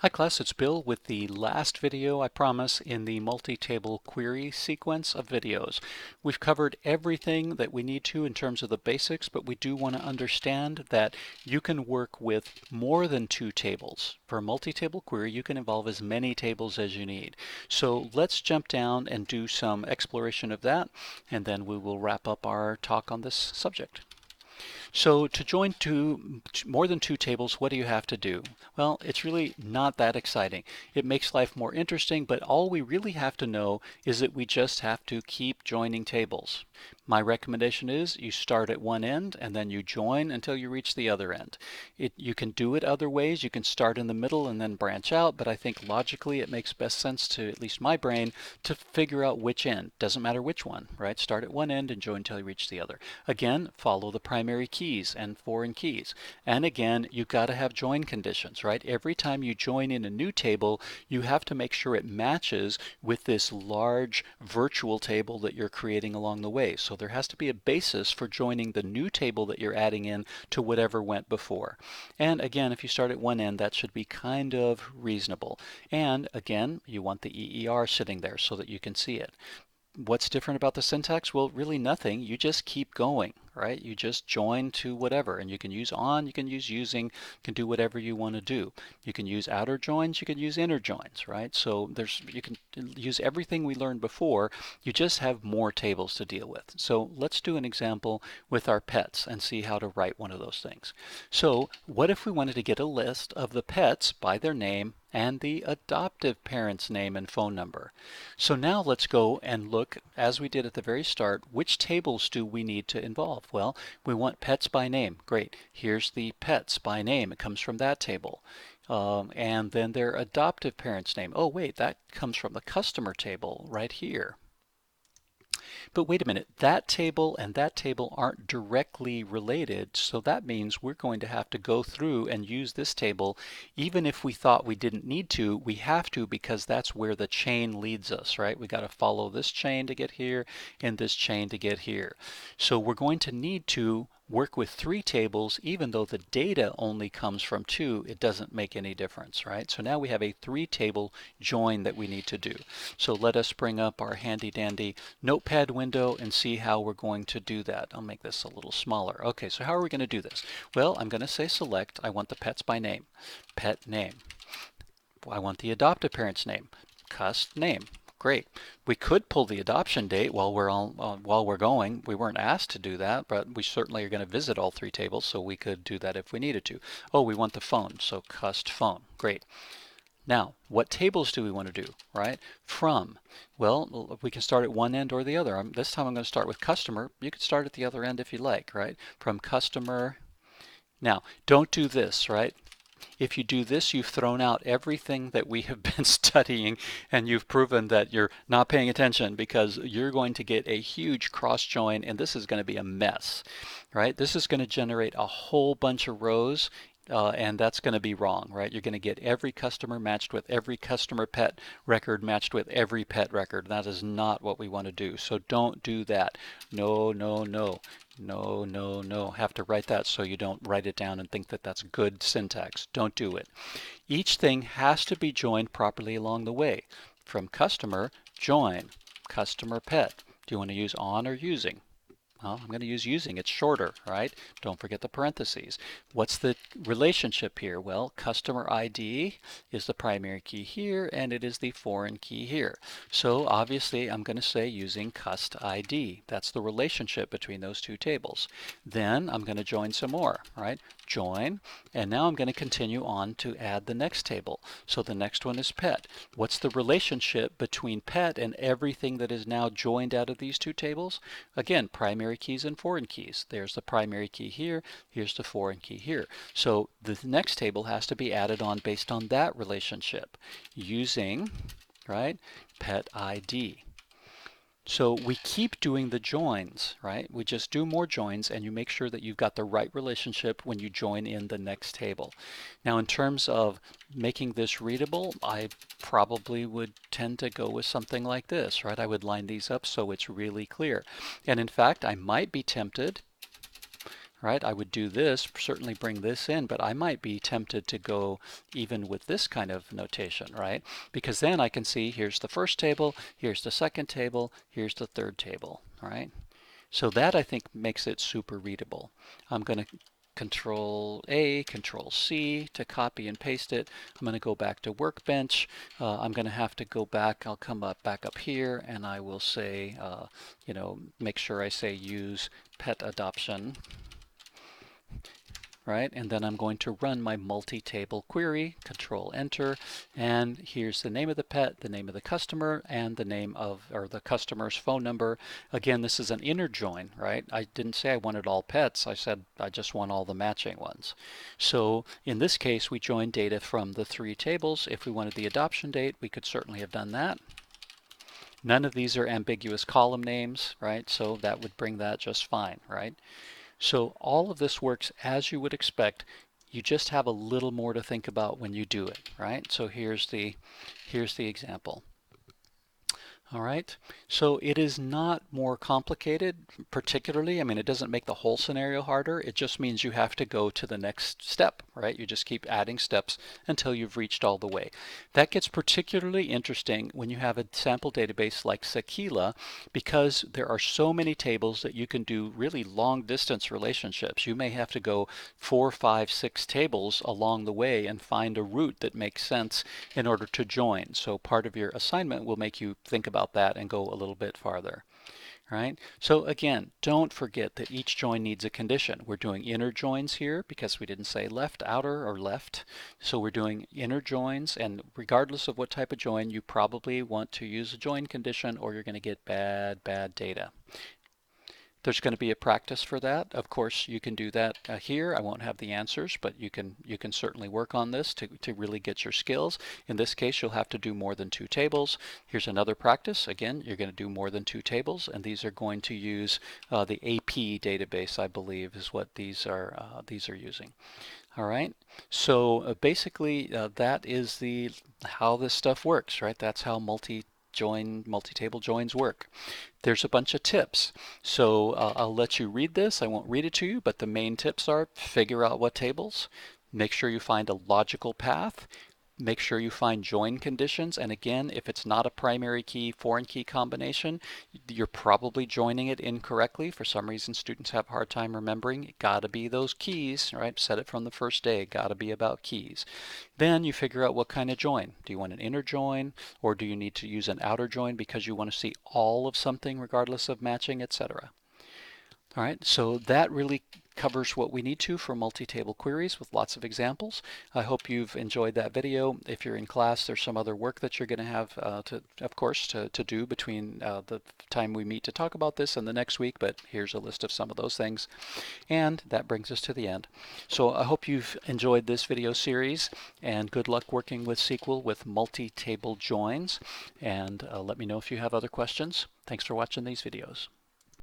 Hi class, it's Bill with the last video, I promise, in the multi-table query sequence of videos. We've covered everything that we need to in terms of the basics, but we do want to understand that you can work with more than two tables. For a multi-table query, you can involve as many tables as you need. So let's jump down and do some exploration of that, and then we will wrap up our talk on this subject. So to join more than two tables, what do you have to do? Well, it's really not that exciting. It makes life more interesting, but all we really have to know is that we just have to keep joining tables. My recommendation is you start at one end and then you join until you reach the other end. You can do it other ways. You can start in the middle and then branch out, but I think logically it makes best sense to, at least my brain, to figure out which end. Doesn't matter which one, right? Start at one end and join until you reach the other. Again, follow the primary keys and foreign keys. And again, you've got to have join conditions, right? Every time you join in a new table, you have to make sure it matches with this large virtual table that you're creating along the way. So there has to be a basis for joining the new table that you're adding in to whatever went before. And again, if you start at one end, that should be kind of reasonable. And again, you want the EER sitting there so that you can see it. What's different about the syntax? Well, really nothing. You just keep going, right? You just join to whatever, and you can use on, you can use using, you can do whatever you want to do. You can use outer joins, you can use inner joins, right? So you can use everything we learned before. You just have more tables to deal with. So let's do an example with our pets and see how to write one of those things. So what if we wanted to get a list of the pets by their name and the adoptive parent's name and phone number? So now let's go and look, as we did at the very start, which tables do we need to involve? Well, we want pets by name. Great. Here's the pets by name. It comes from that table. And then their adoptive parent's name. Oh, wait, that comes from the customer table right here. But wait a minute, that table and that table aren't directly related, so that means we're going to have to go through and use this table. Even if we thought we didn't need to, we have to because that's where the chain leads us, right? We got to follow this chain to get here and this chain to get here. So we're going to need to work with three tables. Even though the data only comes from two, it doesn't make any difference, right? So now we have a three-table join that we need to do. So let us bring up our handy dandy notepad window and see how we're going to do that. I'll make this a little smaller. Okay, so how are we going to do this? Well, I'm going to say select. I want the pets by name. Pet name. I want the adoptive parent's name. Cust name. Great. We could pull the adoption date while we're going. We weren't asked to do that, but we certainly are going to visit all three tables, so we could do that if we needed to. Oh, we want the phone, so cust phone. Great. Now, what tables do we want to do, right? From. Well, we can start at one end or the other. This time I'm going to start with customer. You could start at the other end if you like, right? From customer. Now, don't do this, right? If you do this, you've thrown out everything that we have been studying, and you've proven that you're not paying attention, because you're going to get a huge cross join, and this is going to be a mess, right? This is going to generate a whole bunch of rows, and that's going to be wrong, right? You're going to get every customer matched with every customer pet record matched with every pet record. That is not what we want to do. So don't do that. No, no, no. No, no, no. Have to write that so you don't write it down and think that that's good syntax. Don't do it. Each thing has to be joined properly along the way. From customer, join. Customer pet. Do you want to use on or using? Well, I'm going to use using. It's shorter, right? Don't forget the parentheses. What's the relationship here? Well, customer ID is the primary key here, and it is the foreign key here. So obviously, I'm going to say using cust ID. That's the relationship between those two tables. Then I'm going to join some more, right? Join, and now I'm going to continue on to add the next table. So the next one is pet. What's the relationship between pet and everything that is now joined out of these two tables? Again, primary keys and foreign keys. There's the primary key here, here's the foreign key here. So the next table has to be added on based on that relationship using, right, pet ID. So we keep doing the joins, right? We just do more joins, and you make sure that you've got the right relationship when you join in the next table. Now, in terms of making this readable, I probably would tend to go with something like this, right? I would line these up so it's really clear. And in fact, I might be tempted, right? I would do this, certainly bring this in, but I might be tempted to go even with this kind of notation, right? Because then I can see here's the first table, here's the second table, here's the third table, right? So that I think makes it super readable. I'm going to Control A, Control C to copy and paste it. I'm going to go back to Workbench. I'm going to have to go back. I'll come back up here and I will say, make sure I say use pet adoption. Right, and then I'm going to run my multi-table query, Control Enter, and here's the name of the pet, the name of the customer, and the name of, or the customer's phone number. Again, this is an inner join, right? I didn't say I wanted all pets, I said I just want all the matching ones. So in this case, we joined data from the 3 tables. If we wanted the adoption date, we could certainly have done that. None of these are ambiguous column names, right? So that would bring that just fine, right? So all of this works as you would expect. You just have a little more to think about when you do it, right? So here's the example. All right, so it is not more complicated particularly. I mean, it doesn't make the whole scenario harder. It just means you have to go to the next step, right? You just keep adding steps until you've reached all the way. That gets particularly interesting when you have a sample database like Sequila, because there are so many tables that you can do really long distance relationships. You may have to go 4, 5, 6 tables along the way and find a route that makes sense in order to join. So part of your assignment will make you think about that and go a little bit farther. Right? So again, don't forget that each join needs a condition. We're doing inner joins here because we didn't say left, outer, or left. So we're doing inner joins, and regardless of what type of join, you probably want to use a join condition or you're going to get bad data. There's going to be a practice for that. Of course, you can do that here. I won't have the answers, but you can certainly work on this to really get your skills. In this case, you'll have to do more than 2 tables. Here's another practice. Again, you're going to do more than 2 tables, and these are going to use the AP database, I believe, is what these are using. All right, so basically that is how this stuff works, right? That's how multi-table joins work. There's a bunch of tips. So I'll let you read this. I won't read it to you, but the main tips are figure out what tables, make sure you find a logical path, make sure you find join conditions, and again, if it's not a primary key, foreign key combination, you're probably joining it incorrectly. For some reason, students have a hard time remembering. It got to be those keys, right? Said it from the first day, got to be about keys. Then you figure out what kind of join. Do you want an inner join, or do you need to use an outer join because you want to see all of something regardless of matching, etc. All right, so that really covers what we need to for multi-table queries with lots of examples. I hope you've enjoyed that video. If you're in class, there's some other work that you're going to have to do between the time we meet to talk about this and the next week, but here's a list of some of those things. And that brings us to the end. So I hope you've enjoyed this video series, and good luck working with SQL with multi-table joins, and let me know if you have other questions. Thanks for watching these videos.